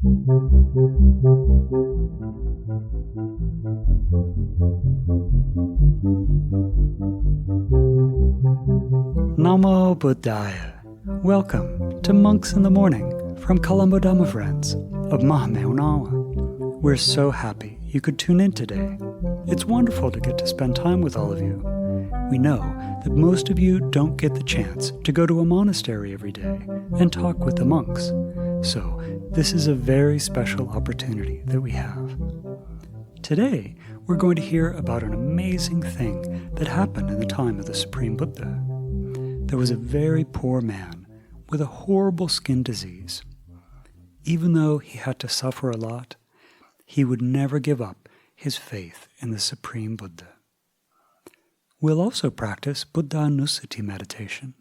Namo Buddhaya. Welcome to Monks in the Morning from Colombo Dhamma Friends of Mahamayonawa. We're so happy you could tune in today. It's wonderful to get to spend time with all of you. We know that most of you don't get the chance to go to a monastery every day and talk with the monks, so this is a very special opportunity that we have. Today, we're going to hear about an amazing thing that happened in the time of the Supreme Buddha. There was a very poor man with a horrible skin disease. Even though he had to suffer a lot, he would never give up his faith in the Supreme Buddha. We'll also practice Buddhanussati Meditation,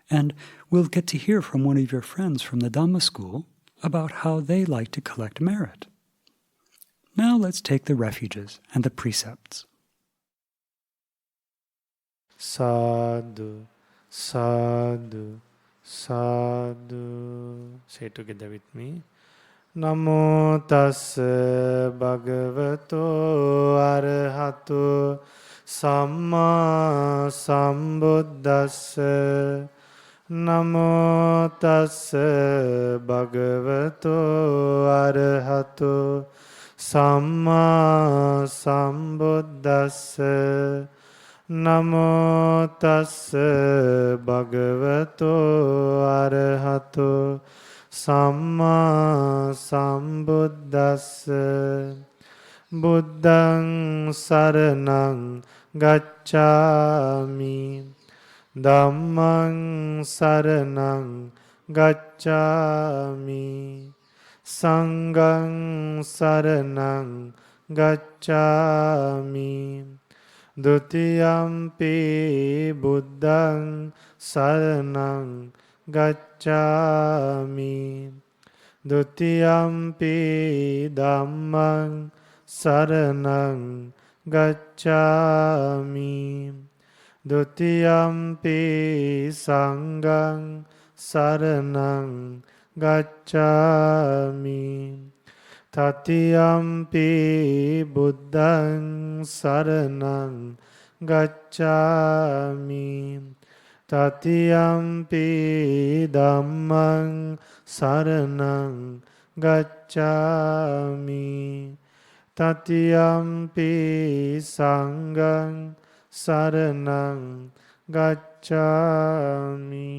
and we'll get to hear from one of your friends from the Dhamma school about how they like to collect merit. Now let's take the refuges and the precepts. Sadhu, sadhu, sadhu. Say together with me. Namo tassa bhagavato arahato samma sambuddhassa. Namo tassa bhagavato arahato samma sambuddhassa. Namo tassa bhagavato arahato samma sambuddhassa. Buddhaṃ saranang gacchāmi. Dhammaṃ saranang gacchāmi. Sanghaṃ saranang gacchāmi. Dutiyampi buddhaṃ saranang gacchāmi. Dutiyampi dhammaṃ saranang gacchāmi. Dutiyampi sanghaṃ saranang gacchāmi. Tatiyampi buddhaṃ saranang gacchāmi. Tatiyampi dhammaṃ saranang gacchāmi. Tatiyampi sanghaṃ saranang gacchāmi.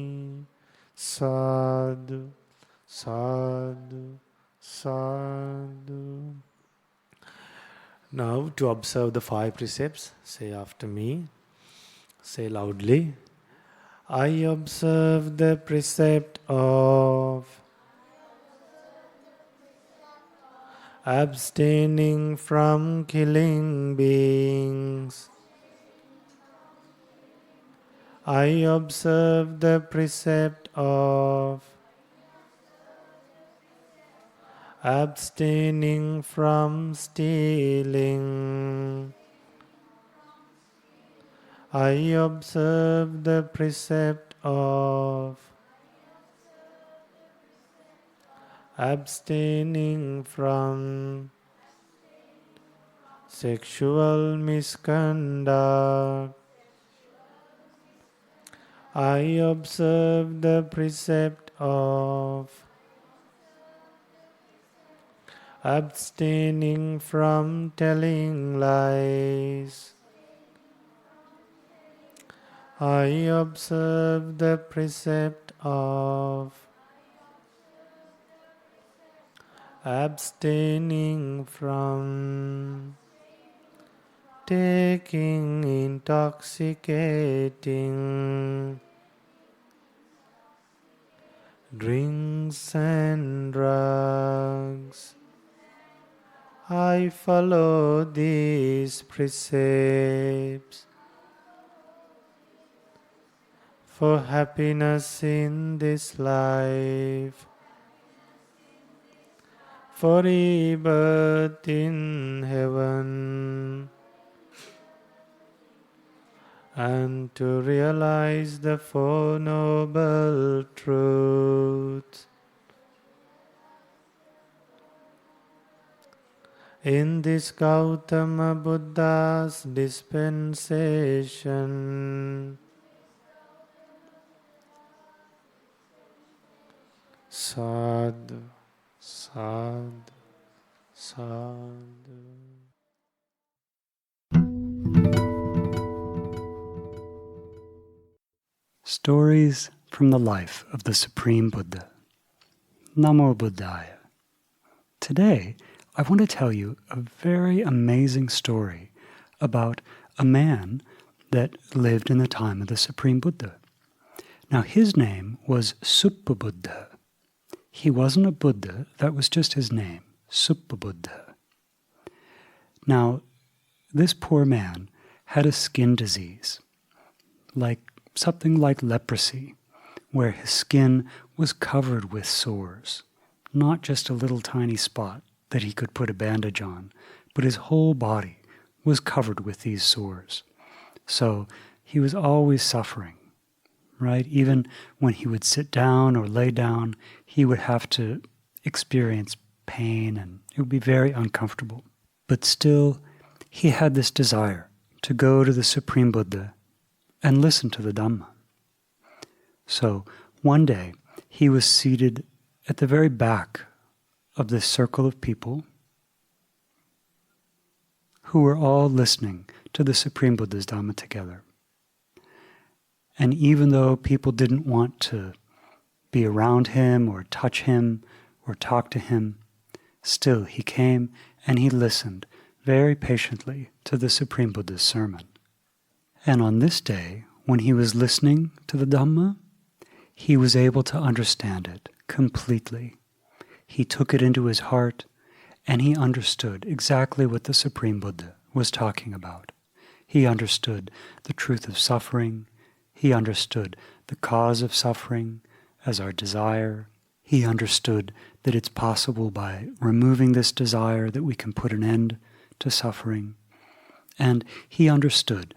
Sadhu, sadhu, sadhu. Now to observe the 5 precepts, say after me. Say loudly. I observe the precept of abstaining from killing beings. I observe the precept of abstaining from stealing. I observe the precept of abstaining from sexual misconduct. I observe the precept of abstaining from telling lies. I observe the precept of abstaining from taking intoxicating drinks and drugs. I follow these precepts for happiness in this life, for rebirth in heaven, and to realize the Four Noble Truths. in this Gautama Buddha's dispensation. Sadhu, sadhu, sadhu. Stories from the life of the Supreme Buddha. Namo Buddhaya. Today, I want to tell you a very amazing story about a man that lived in the time of the Supreme Buddha. Now, his name was Suppabuddha. He wasn't a Buddha, that was just his name, Suppabuddha. Now, this poor man had a skin disease, something like leprosy, where his skin was covered with sores, not just a little tiny spot that he could put a bandage on, but his whole body was covered with these sores. So he was always suffering, right? Even when he would sit down or lay down, he would have to experience pain, and it would be very uncomfortable. But still, he had this desire to go to the Supreme Buddha and listen to the Dhamma. So one day, he was seated at the very back of this circle of people who were all listening to the Supreme Buddha's Dhamma together. And even though people didn't want to be around him or touch him or talk to him, still he came and he listened very patiently to the Supreme Buddha's sermon. And on this day, when he was listening to the Dhamma, he was able to understand it completely. He took it into his heart, and he understood exactly what the Supreme Buddha was talking about. He understood the truth of suffering. He understood the cause of suffering as our desire. He understood that it's possible by removing this desire that we can put an end to suffering. And he understood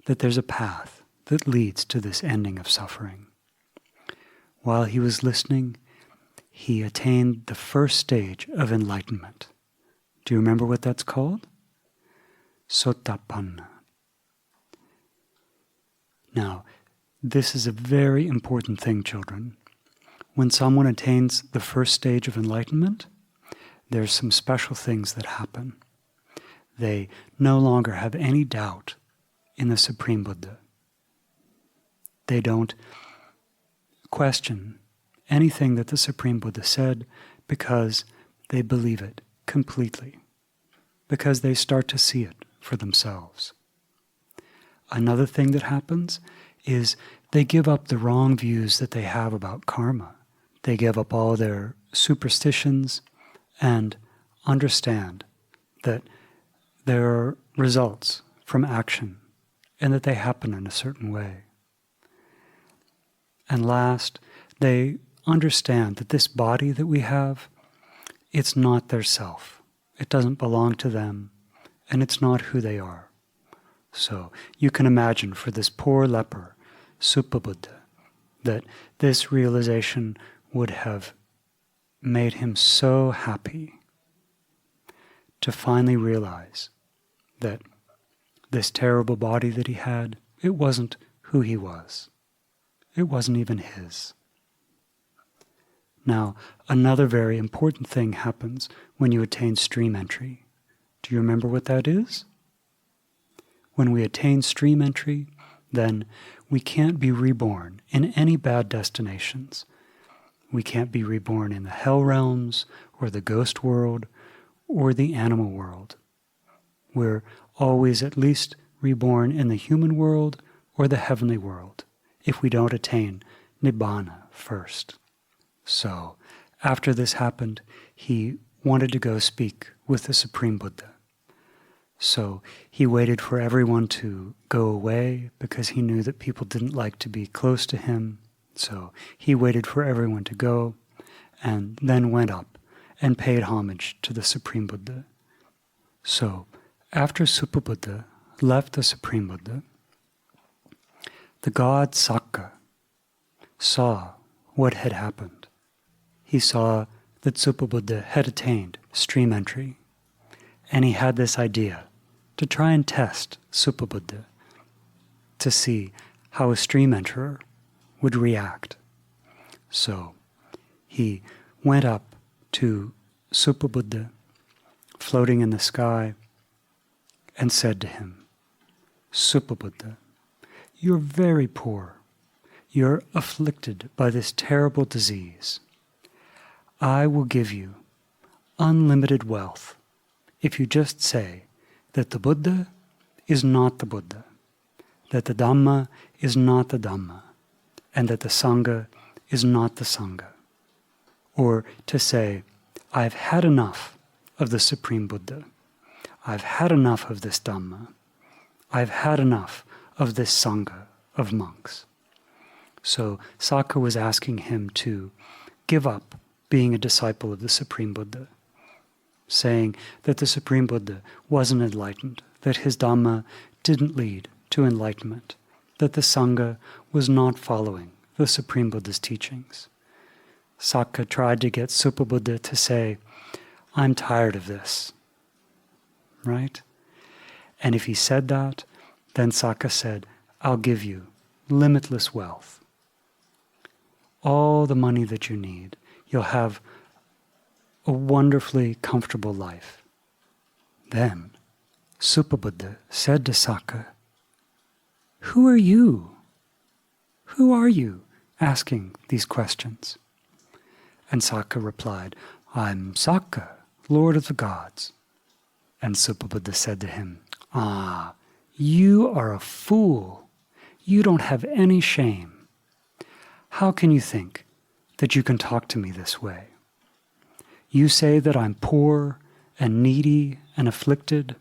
that there's a path that leads to this ending of suffering. While he was listening, he attained the first stage of enlightenment. Do you remember what that's called? Sotapanna. Now, this is a very important thing, children. When someone attains the first stage of enlightenment, there's some special things that happen. They no longer have any doubt in the Supreme Buddha. They don't question anything that the Supreme Buddha said because they believe it completely, because they start to see it for themselves. Another thing that happens is they give up the wrong views that they have about karma. They give up all their superstitions and understand that there are results from action and that they happen in a certain way. And last, they understand that this body that we have, it's not their self. It doesn't belong to them, and it's not who they are. So you can imagine for this poor leper, Suppabuddha, that this realization would have made him so happy to finally realize that this terrible body that he had, it wasn't who he was. It wasn't even his. Now, another very important thing happens when you attain stream entry. Do you remember what that is? When we attain stream entry, then we can't be reborn in any bad destinations. We can't be reborn in the hell realms, or the ghost world, or the animal world. We're always at least reborn in the human world or the heavenly world if we don't attain nibbana first. So, after this happened, he wanted to go speak with the Supreme Buddha. So he waited for everyone to go away because he knew that people didn't like to be close to him. So he waited for everyone to go and then went up and paid homage to the Supreme Buddha. So after Suppabuddha left the Supreme Buddha, the god Sakka saw what had happened. He saw that Suppabuddha had attained stream entry, And he had this idea to try and test Suppabuddha to see how a stream enterer would react. So he went up to Suppabuddha, floating in the sky, and said to him, Suppabuddha, you're very poor. You're afflicted by this terrible disease. I will give you unlimited wealth if you just say that the Buddha is not the Buddha, that the Dhamma is not the Dhamma, and that the Sangha is not the Sangha. Or to say, I've had enough of the Supreme Buddha. I've had enough of this Dhamma. I've had enough of this Sangha of monks. So Sakka was asking him to give up being a disciple of the Supreme Buddha, saying that the Supreme Buddha wasn't enlightened, that his Dhamma didn't lead to enlightenment, that the Sangha was not following the Supreme Buddha's teachings. Sakka tried to get Suppabuddha to say, I'm tired of this, right? And if he said that, then Sakka said, I'll give you limitless wealth. All the money that you need. You'll have a wonderfully comfortable life. Then Suppabuddha said to Sakka, Who are you? Who are you asking these questions? And Sakka replied, I'm Sakka, Lord of the Gods. And Suppabuddha said to him, Ah, you are a fool. You don't have any shame. How can you think that you can talk to me this way? You say that I'm poor and needy and afflicted.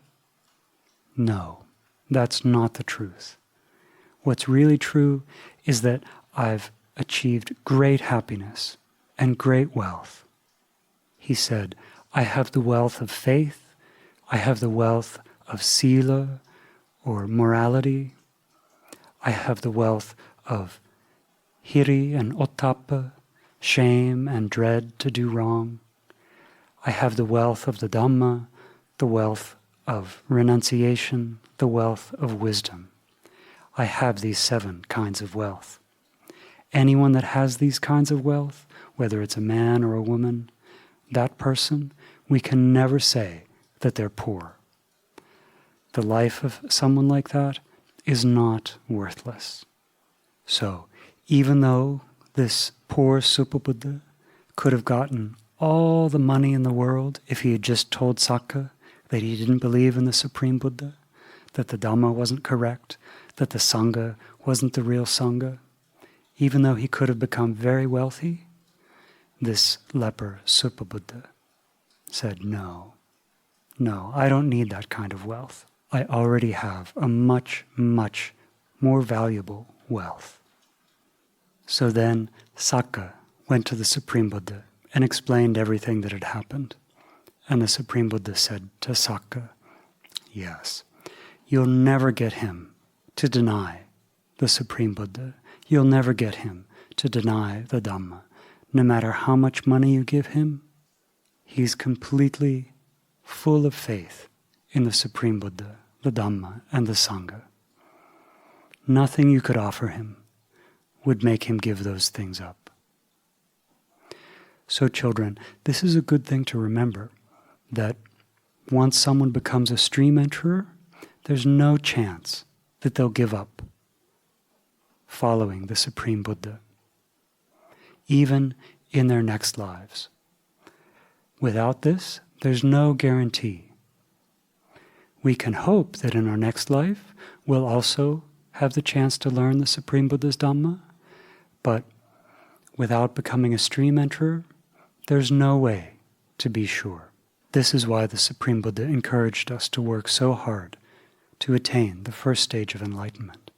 No, that's not the truth. What's really true is that I've achieved great happiness and great wealth. He said, I have the wealth of faith, I have the wealth of sila, or morality, I have the wealth of hiri and ottappa, shame and dread to do wrong. I have the wealth of the Dhamma, the wealth of renunciation, the wealth of wisdom. I have these 7 kinds of wealth. Anyone that has these kinds of wealth, whether it's a man or a woman, that person, we can never say that they're poor. The life of someone like that is not worthless. So, even though this poor Suppabuddha could have gotten all the money in the world if he had just told Sakka that he didn't believe in the Supreme Buddha, that the Dhamma wasn't correct, that the Sangha wasn't the real Sangha, even though he could have become very wealthy, this leper Suppabuddha said, no, I don't need that kind of wealth. I already have a much, much more valuable wealth. So then Sakka went to the Supreme Buddha and explained everything that had happened. And the Supreme Buddha said to Sakka, yes, you'll never get him to deny the Supreme Buddha. You'll never get him to deny the Dhamma. No matter how much money you give him, he's completely full of faith in the Supreme Buddha, the Dhamma, and the Sangha. Nothing you could offer him would make him give those things up. So children, this is a good thing to remember, that once someone becomes a stream enterer, there's no chance that they'll give up following the Supreme Buddha, even in their next lives. Without this, there's no guarantee. We can hope that in our next life, we'll also have the chance to learn the Supreme Buddha's Dhamma, but without becoming a stream enterer, there's no way to be sure. This is why the Supreme Buddha encouraged us to work so hard to attain the first stage of enlightenment.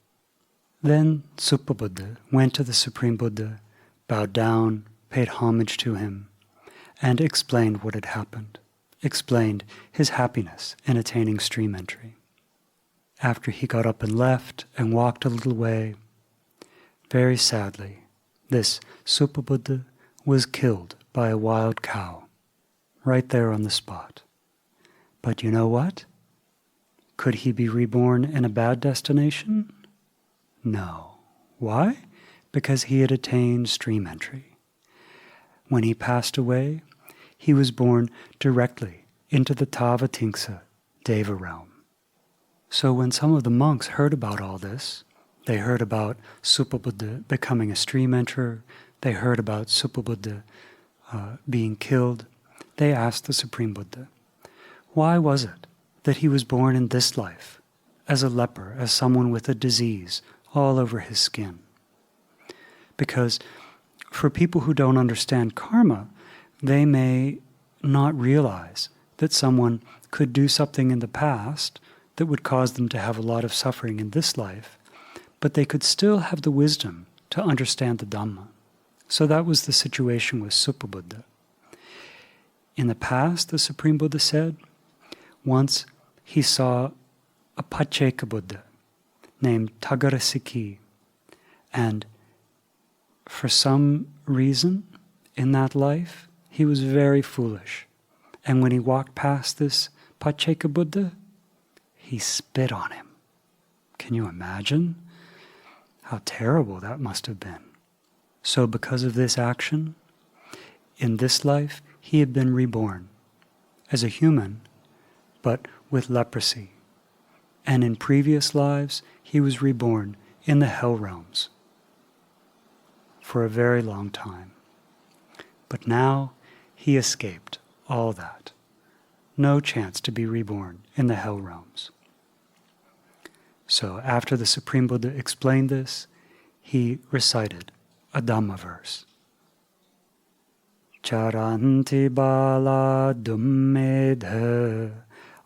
Then Suppabuddha went to the Supreme Buddha, bowed down, paid homage to him, and explained what had happened, explained his happiness in attaining stream entry. After he got up and left and walked a little way, very sadly, this Suppabuddha was killed by a wild cow, right there on the spot. But you know what? Could he be reborn in a bad destination? No. Why? Because he had attained stream entry. When he passed away, he was born directly into the Tavatimsa Deva realm. So when some of the monks heard about all this, they heard about Suppabuddha becoming a stream enterer, they heard about Suppabuddha being killed, they asked the Supreme Buddha, why was it that he was born in this life, as a leper, as someone with a disease all over his skin? Because for people who don't understand karma, they may not realize that someone could do something in the past that would cause them to have a lot of suffering in this life, but they could still have the wisdom to understand the Dhamma. So that was the situation with Suppabuddha. In the past, the Supreme Buddha said, once he saw a Pacceka Buddha named Tagarasiki, and for some reason in that life, he was very foolish. And when he walked past this Pacceka Buddha, he spit on him. Can you imagine how terrible that must have been? So because of this action, in this life, he had been reborn as a human, but with leprosy. And in previous lives, he was reborn in the hell realms for a very long time. But now he escaped all that. No chance to be reborn in the hell realms. So after the Supreme Buddha explained this, he recited a Dhamma verse. Caranti bālā dummedhā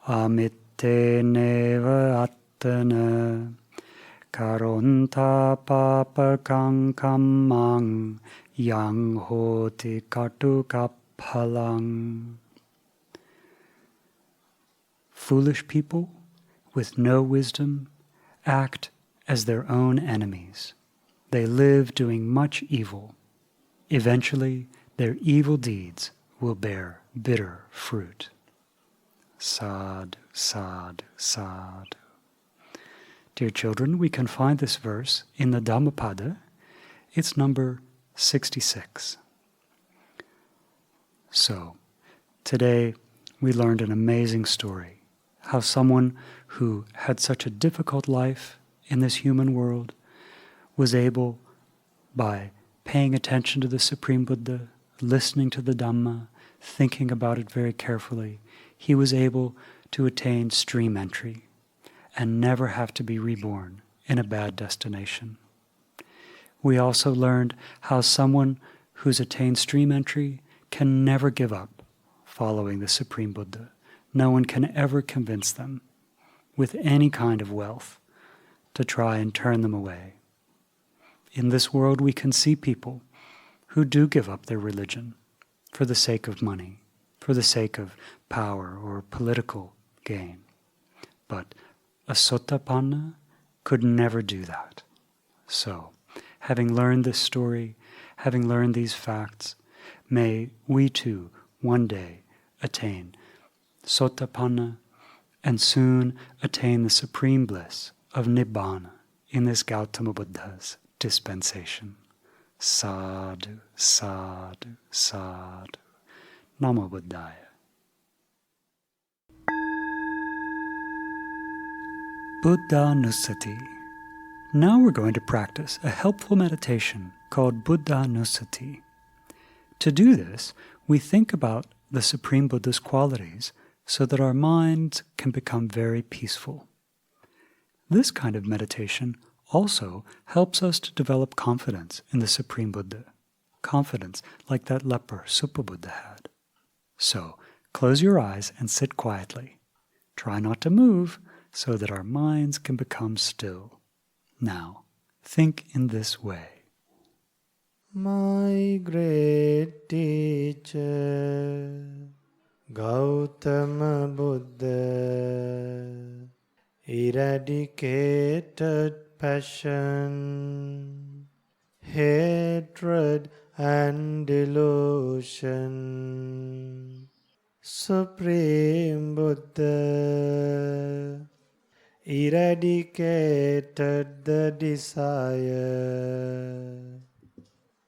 amitteneva attanā Karontā pāpakaṃ kammaṃ yang hoti kaṭukapphalaṃ. Foolish people with no wisdom act as their own enemies. They live doing much evil. Eventually, their evil deeds will bear bitter fruit. Sadhu, sadhu, sadhu. Dear children, we can find this verse in the Dhammapada. It's number 66. So, today we learned an amazing story, how someone who had such a difficult life in this human world was able, by paying attention to the Supreme Buddha, listening to the Dhamma, thinking about it very carefully, he was able to attain stream entry and never have to be reborn in a bad destination. We also learned how someone who's attained stream entry can never give up following the Supreme Buddha. No one can ever convince them with any kind of wealth to try and turn them away. In this world we can see people who do give up their religion for the sake of money, for the sake of power or political gain. But a Sotapanna could never do that. So, having learned this story, having learned these facts, may we too one day attain Sotapanna and soon attain the supreme bliss of Nibbana in this Gautama Buddha's dispensation. Sadhu, sadhu, sadhu. Namo Buddhaya. Buddhanussati. Now we're going to practice a helpful meditation called Buddhanussati. To do this, we think about the Supreme Buddha's qualities so that our minds can become very peaceful. This kind of meditation also helps us to develop confidence in the Supreme Buddha, confidence like that leper Suppabuddha had. So, close your eyes and sit quietly. Try not to move so that our minds can become still. Now, think in this way. My great teacher, Gautama Buddha, eradicated passion, hatred and delusion, Supreme Buddha eradicated the desire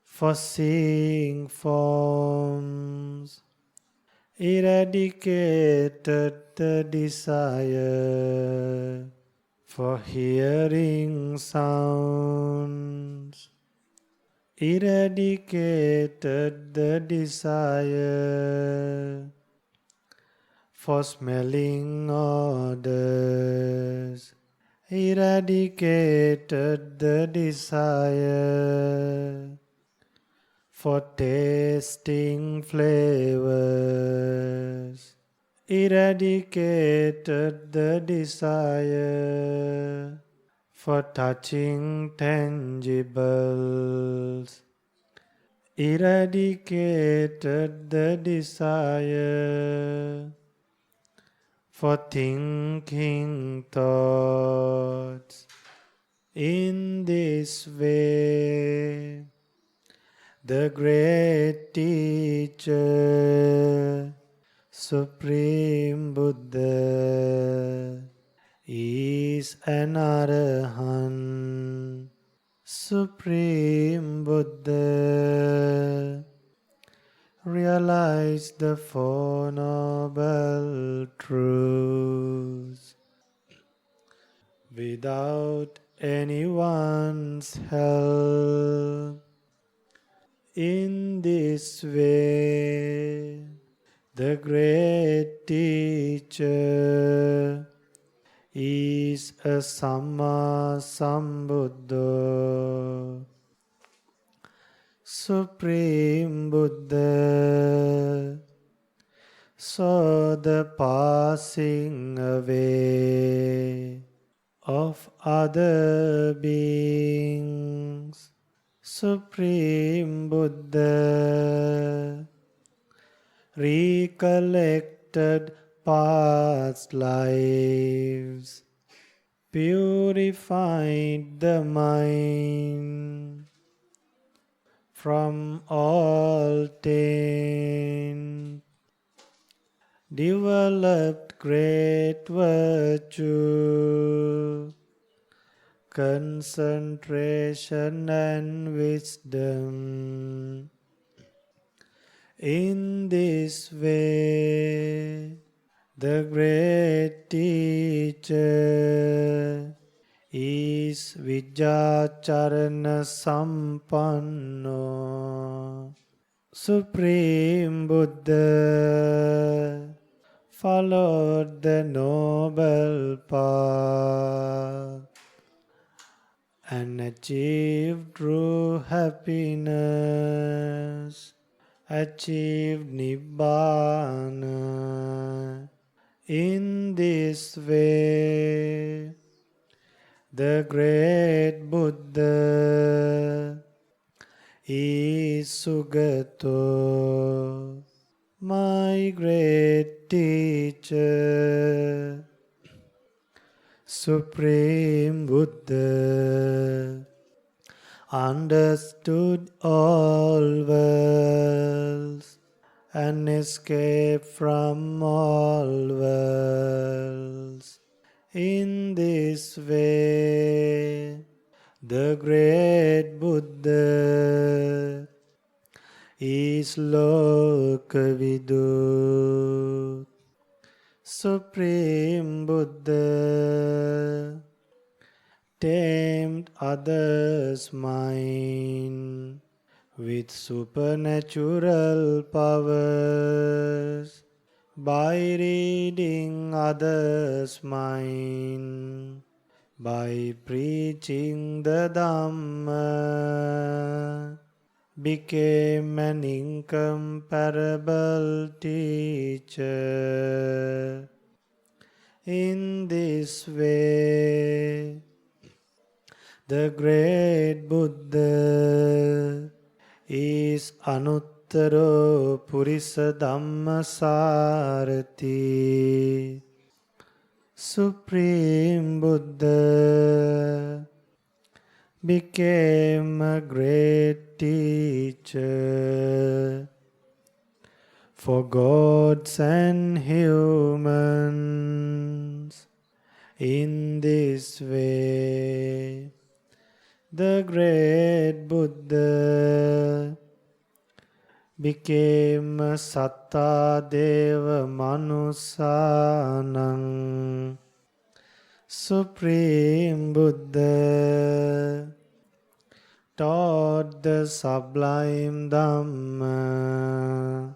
for seeing forms, eradicated the desire for hearing sounds, eradicated the desire for smelling odors, eradicated the desire for tasting flavors, eradicated the desire for touching tangibles, eradicated the desire for thinking thoughts. In this way, the great teacher, Supreme Buddha, is an arahant. Supreme Buddha realized the Four Noble Truths without anyone's help. In this way, the great teacher is a Samma Sambuddha. Supreme Buddha saw the passing away of other beings. Supreme Buddha recollected past lives, purified the mind from all taint, developed great virtue, concentration and wisdom. In this way, the great teacher is Vijjacharana Sampanno. Supreme Buddha followed the noble path and achieved true happiness, achieved Nibbana. In this way, the great Buddha is Sugato, my great teacher. Supreme Buddha understood all worlds and escaped from all worlds. In this way, the great Buddha is Lokavidut. Supreme Buddha tamed others' mind with supernatural powers by reading others' mind, by preaching the Dhamma, became an incomparable teacher. In this way, the great Buddha is Anuttaro Purisa Dhammasarati. Supreme Buddha became a great teacher for gods and humans. In this way, the great Buddha became a Sattadeva Manussanam, Supreme Buddha, taught the sublime Dhamma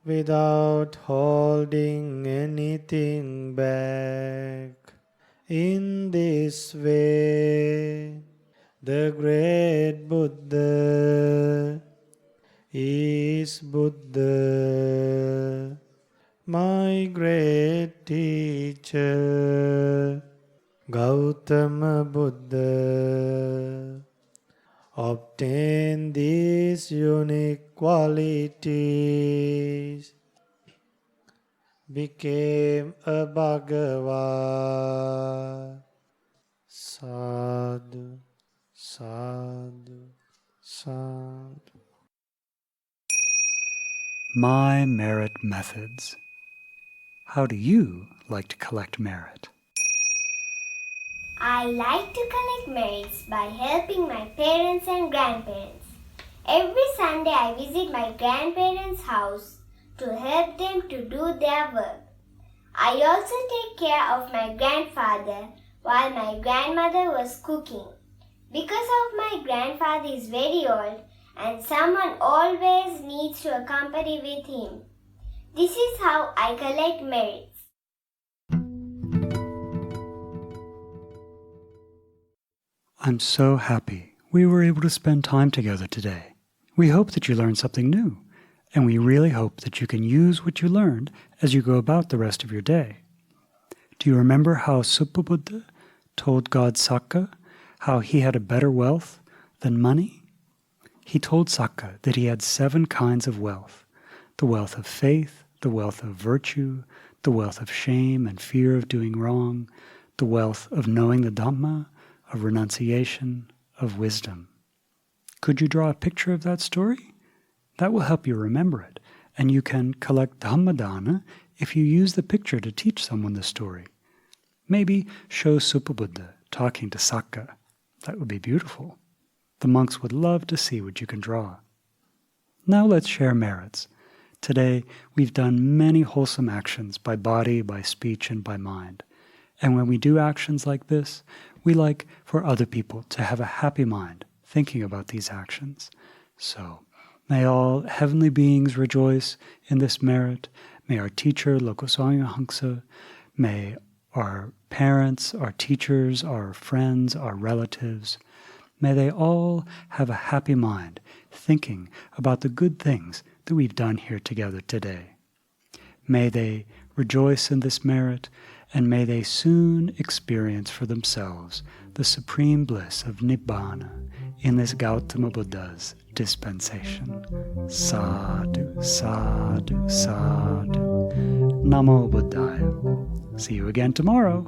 without holding anything back. In this way, the great Buddha is Buddha, my great teacher, Gautama Buddha, obtained these unique qualities, became a Bhagava. Sadhu, sadhu, sadhu. My merit methods. How do you like to collect merit? I like to collect merits by helping my parents and grandparents. Every Sunday I visit my grandparents' house to help them to do their work. I also take care of my grandfather while my grandmother was cooking. Because of my grandfather is very old and someone always needs to accompany with him. This is how I collect merits. I'm so happy we were able to spend time together today. We hope that you learned something new, and we really hope that you can use what you learned as you go about the rest of your day. Do you remember how Suppabuddha told God Sakka how he had a better wealth than money? He told Sakka that he had 7 kinds of wealth: the wealth of faith, the wealth of virtue, the wealth of shame and fear of doing wrong, the wealth of knowing the Dhamma, of renunciation, of wisdom. Could you draw a picture of that story? That will help you remember it, and you can collect Dhammadana if you use the picture to teach someone the story. Maybe show Suppabuddha talking to Sakka. That would be beautiful. The monks would love to see what you can draw. Now let's share merits. Today we've done many wholesome actions by body, by speech, and by mind. And when we do actions like this, we like for other people to have a happy mind thinking about these actions. So, may all heavenly beings rejoice in this merit. May our teacher, Lokasanghamsa, may our parents, our teachers, our friends, our relatives, may they all have a happy mind thinking about the good things that we've done here together today. May they rejoice in this merit, and may they soon experience for themselves the supreme bliss of Nibbana in this Gautama Buddha's dispensation. Sadhu, sadhu, sadhu. Namo Buddhaya. See you again tomorrow.